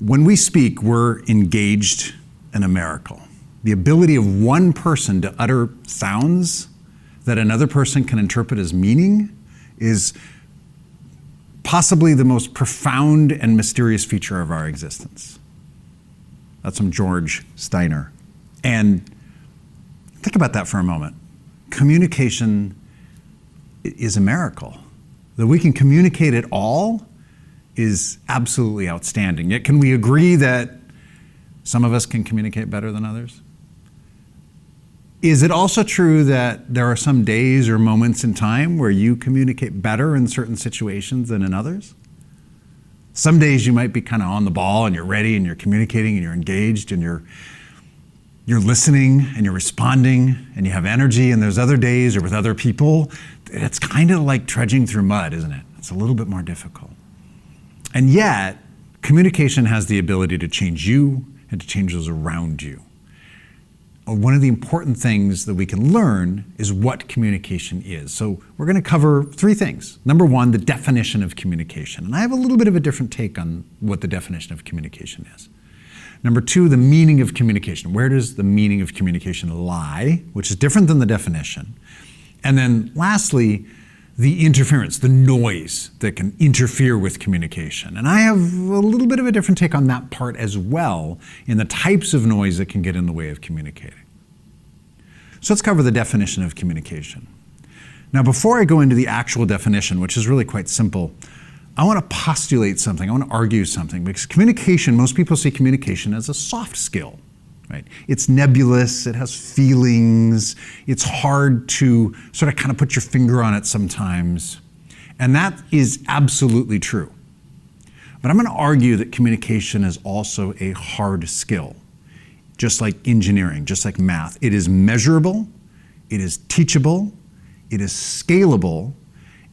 When we speak, we're engaged in a miracle. The ability of one person to utter sounds that another person can interpret as meaning is possibly the most profound and mysterious feature of our existence. That's from George Steiner. And think about that for a moment. Communication is a miracle. That we can communicate at all is absolutely outstanding. Yet can we agree that some of us can communicate better than others? Is it also true that there are some days or moments in time where you communicate better in certain situations than in others? Some days you might be kind of on the ball and you're ready and you're communicating and you're engaged and you're listening and you're responding and you have energy, and there's other days or with other people, it's kind of like trudging through mud, isn't it? It's a little bit more difficult. And yet, communication has the ability to change you and to change those around you. One of the important things that we can learn is what communication is. So we're going to cover three things. Number one, the definition of communication. And I have a little bit of a different take on what the definition of communication is. Number two, the meaning of communication. Where does the meaning of communication lie, which is different than the definition? And then lastly, the interference, the noise that can interfere with communication. And I have a little bit of a different take on that part as well, in the types of noise that can get in the way of communicating. So let's cover the definition of communication. Now, before I go into the actual definition, which is really quite simple, I want to postulate something, I want to argue something, because communication, most people see communication as a soft skill. Right? It's nebulous, it has feelings, it's hard to sort of kind of put your finger on it sometimes. And that is absolutely true. But I'm going to argue that communication is also a hard skill, just like engineering, just like math. It is measurable, it is teachable, it is scalable,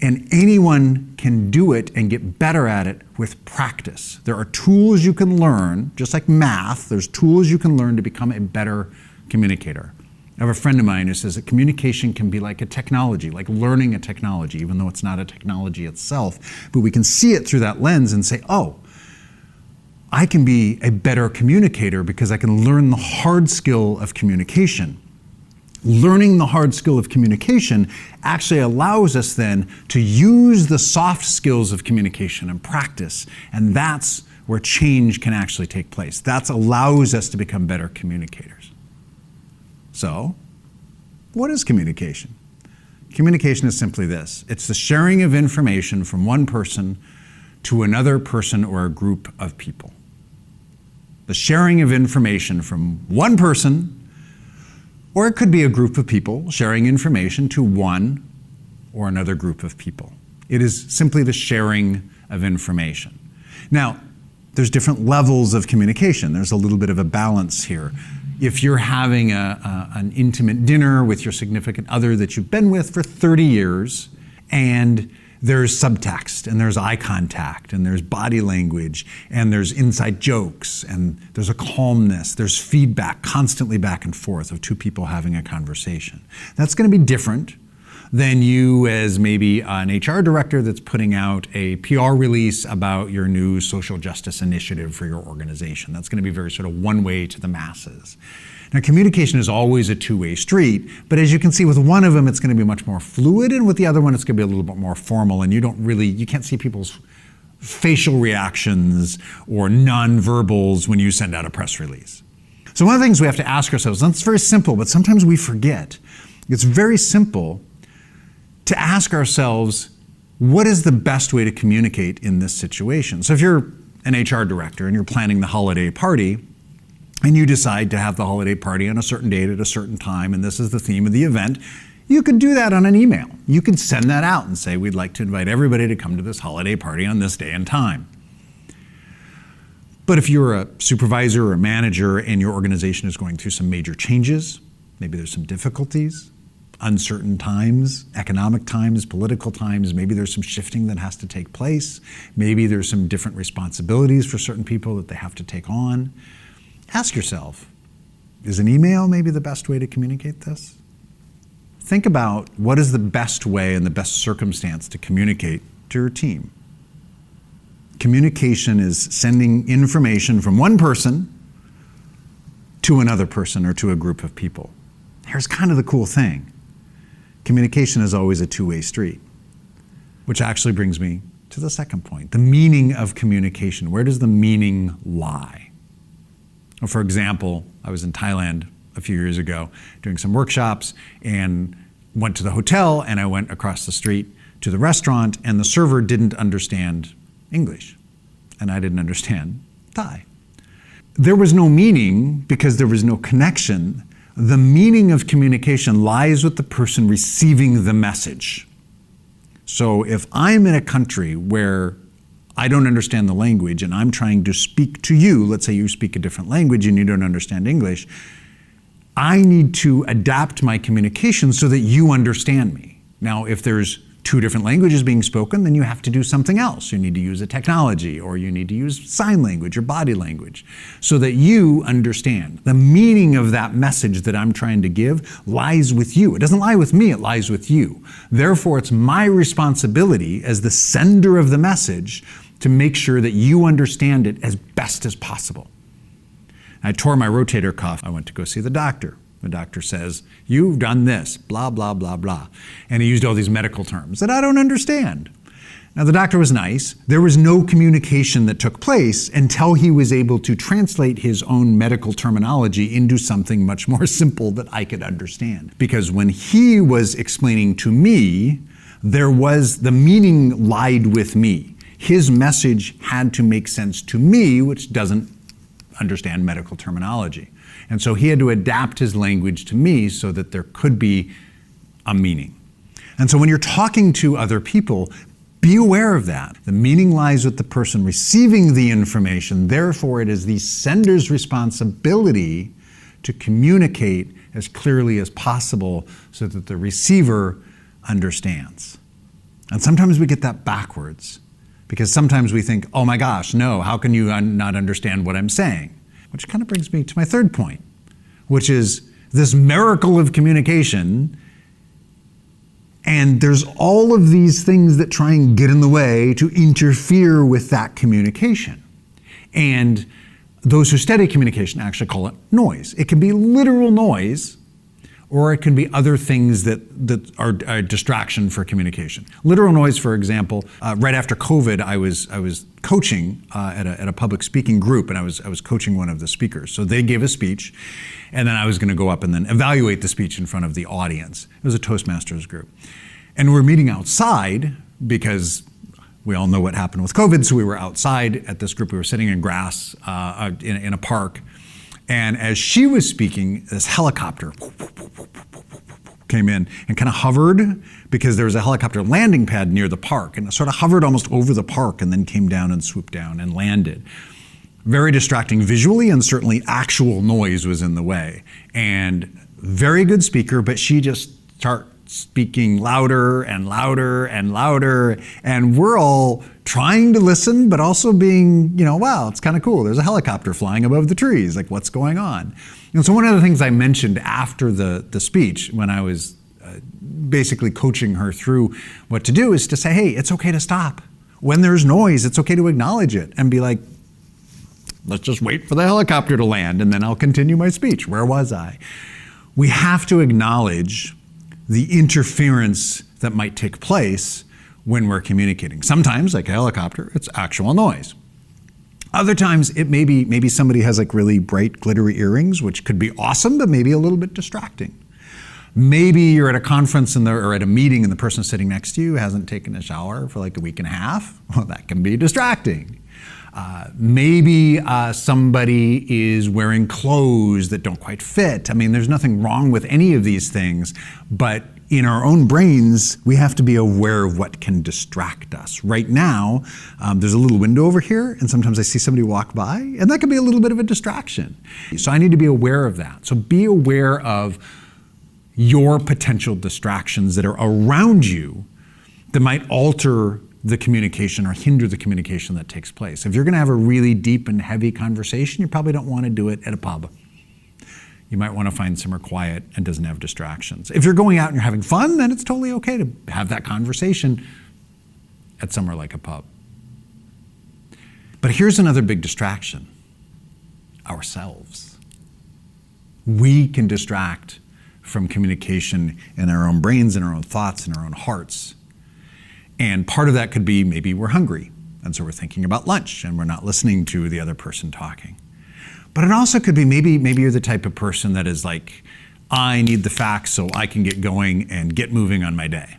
and anyone can do it and get better at it with practice. There are tools you can learn, just like math, there's tools you can learn to become a better communicator. I have a friend of mine who says that communication can be like a technology, like learning a technology, even though it's not a technology itself. But we can see it through that lens and say, oh, I can be a better communicator because I can learn the hard skill of communication. Learning the hard skill of communication actually allows us then to use the soft skills of communication and practice, and that's where change can actually take place. That allows us to become better communicators. So, what is communication? Communication is simply this. It's the sharing of information from one person to another person or a group of people. The sharing of information from one person, or it could be a group of people sharing information to one or another group of people. It is simply the sharing of information. Now, there's different levels of communication. There's a little bit of a balance here. If you're having an intimate dinner with your significant other that you've been with for 30 years, and there's subtext, and there's eye contact, and there's body language, and there's inside jokes, and there's a calmness, there's feedback constantly back and forth of two people having a conversation. That's going to be different than you as maybe an HR director that's putting out a PR release about your new social justice initiative for your organization. That's going to be very sort of one way to the masses. Now, communication is always a two-way street, but as you can see with one of them, it's going to be much more fluid, and with the other one, it's going to be a little bit more formal, and you can't see people's facial reactions or non-verbals when you send out a press release. So one of the things we have to ask ourselves, and it's very simple, but sometimes we forget, it's very simple to ask ourselves, what is the best way to communicate in this situation? So if you're an HR director and you're planning the holiday party, and you decide to have the holiday party on a certain date at a certain time, and this is the theme of the event, you could do that on an email. You could send that out and say, we'd like to invite everybody to come to this holiday party on this day and time. But if you're a supervisor or a manager and your organization is going through some major changes, maybe there's some difficulties, uncertain times, economic times, political times, maybe there's some shifting that has to take place, maybe there's some different responsibilities for certain people that they have to take on. Ask yourself, is an email maybe the best way to communicate this? Think about what is the best way and the best circumstance to communicate to your team. Communication is sending information from one person to another person or to a group of people. Here's kind of the cool thing. Communication is always a two-way street, which actually brings me to the second point, the meaning of communication. Where does the meaning lie? Well, for example, I was in Thailand a few years ago doing some workshops and went to the hotel, and I went across the street to the restaurant, and the server didn't understand English, and I didn't understand Thai. There was no meaning because there was no connection. The meaning of communication lies with the person receiving the message. So if I'm in a country where I don't understand the language and I'm trying to speak to you, let's say you speak a different language and you don't understand English, I need to adapt my communication so that you understand me. Now, if there's two different languages being spoken, then you have to do something else. You need to use a technology, or you need to use sign language or body language so that you understand. The meaning of that message that I'm trying to give lies with you. It doesn't lie with me, it lies with you. Therefore, it's my responsibility as the sender of the message to make sure that you understand it as best as possible. I tore my rotator cuff. I went to go see the doctor. The doctor says, "You've done this, blah, blah, blah, blah." And he used all these medical terms that I don't understand. Now, the doctor was nice. There was no communication that took place until he was able to translate his own medical terminology into something much more simple that I could understand. Because when he was explaining to me, the meaning lied with me. His message had to make sense to me, which doesn't understand medical terminology. And so he had to adapt his language to me so that there could be a meaning. And so when you're talking to other people, be aware of that. The meaning lies with the person receiving the information. Therefore, it is the sender's responsibility to communicate as clearly as possible so that the receiver understands. And sometimes we get that backwards, because sometimes we think, oh my gosh, no, how can you not understand what I'm saying? Which kind of brings me to my third point, which is this miracle of communication. And there's all of these things that try and get in the way to interfere with that communication. And those who study communication actually call it noise. It can be literal noise, or it can be other things that are a distraction for communication. Literal noise, for example, right after COVID, I was coaching at a public speaking group, and I was coaching one of the speakers. So they gave a speech, and then I was going to go up and then evaluate the speech in front of the audience. It was a Toastmasters group. And we're meeting outside because we all know what happened with COVID, so we were outside at this group. We were sitting in grass in a park. And as she was speaking, this helicopter came in and kind of hovered, because there was a helicopter landing pad near the park, and it sort of hovered almost over the park and then came down and swooped down and landed. Very distracting visually, and certainly actual noise was in the way. And very good speaker, but she just started speaking louder and louder and louder, and we're all trying to listen, but also being, wow, it's kind of cool. There's a helicopter flying above the trees. Like, what's going on? And so one of the things I mentioned after the speech, when I was basically coaching her through what to do, is to say, hey, it's okay to stop. When there's noise, it's okay to acknowledge it and be like, let's just wait for the helicopter to land, and then I'll continue my speech. Where was I? We have to acknowledge the interference that might take place when we're communicating. Sometimes, like a helicopter, it's actual noise. Other times, it maybe somebody has like really bright, glittery earrings, which could be awesome, but maybe a little bit distracting. Maybe you're at a conference or at a meeting, and the person sitting next to you hasn't taken a shower for like a week and a half. Well, that can be distracting. Maybe somebody is wearing clothes that don't quite fit. I mean, there's nothing wrong with any of these things, but in our own brains, we have to be aware of what can distract us. Right now, there's a little window over here, and sometimes I see somebody walk by, and that can be a little bit of a distraction. So I need to be aware of that. So be aware of your potential distractions that are around you that might alter the communication or hinder the communication that takes place. If you're going to have a really deep and heavy conversation, you probably don't want to do it at a pub. You might want to find somewhere quiet and doesn't have distractions. If you're going out and you're having fun, then it's totally okay to have that conversation at somewhere like a pub. But here's another big distraction: ourselves. We can distract from communication in our own brains, in our own thoughts, in our own hearts. And part of that could be maybe we're hungry, and so we're thinking about lunch and we're not listening to the other person talking. But it also could be maybe you're the type of person that is like, I need the facts so I can get going and get moving on my day.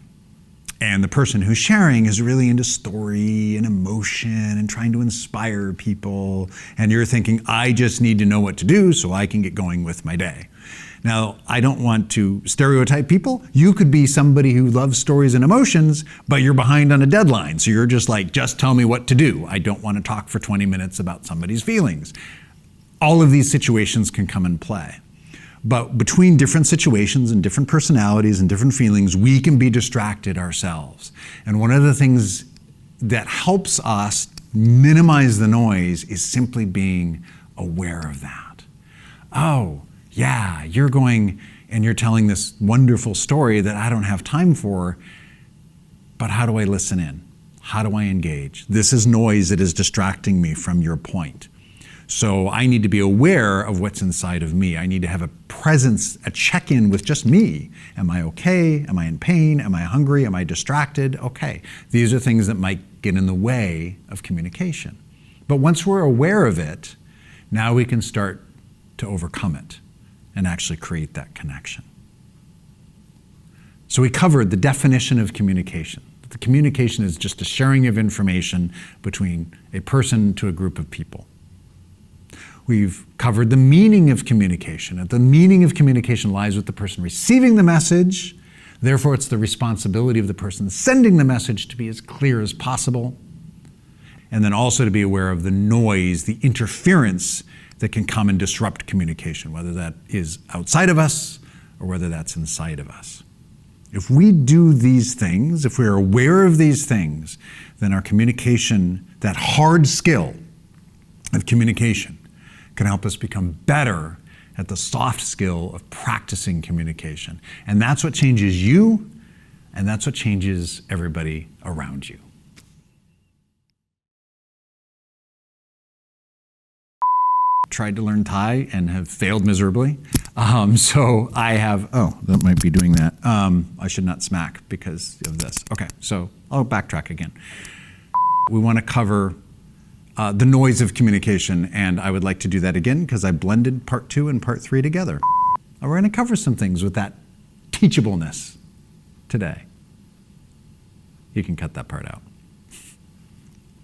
And the person who's sharing is really into story and emotion and trying to inspire people. And you're thinking, I just need to know what to do so I can get going with my day. Now, I don't want to stereotype people. You could be somebody who loves stories and emotions, but you're behind on a deadline. So you're just like, just tell me what to do. I don't want to talk for 20 minutes about somebody's feelings. All of these situations can come in play. But between different situations and different personalities and different feelings, we can be distracted ourselves. And one of the things that helps us minimize the noise is simply being aware of that. Oh, yeah, you're going and you're telling this wonderful story that I don't have time for, but how do I listen in? How do I engage? This is noise that is distracting me from your point. So I need to be aware of what's inside of me. I need to have a presence, a check-in with just me. Am I okay? Am I in pain? Am I hungry? Am I distracted? Okay. These are things that might get in the way of communication. But once we're aware of it, now we can start to overcome it and actually create that connection. So we covered the definition of communication. The communication is just a sharing of information between a person to a group of people. We've covered the meaning of communication. And the meaning of communication lies with the person receiving the message. Therefore, it's the responsibility of the person sending the message to be as clear as possible. And then also to be aware of the noise, the interference that can come and disrupt communication, whether that is outside of us or whether that's inside of us. If we do these things, if we're aware of these things, then our communication, that hard skill of communication, can help us become better at the soft skill of practicing communication. And that's what changes you, and that's what changes everybody around you. Tried to learn Thai and have failed miserably. So I have, that might be doing that. I should not smack because of this. Okay, so I'll backtrack again. We want to cover the noise of communication, and I would like to do that again because I blended part 2 and part 3 together. And we're going to cover some things with that teachableness today. You can cut that part out.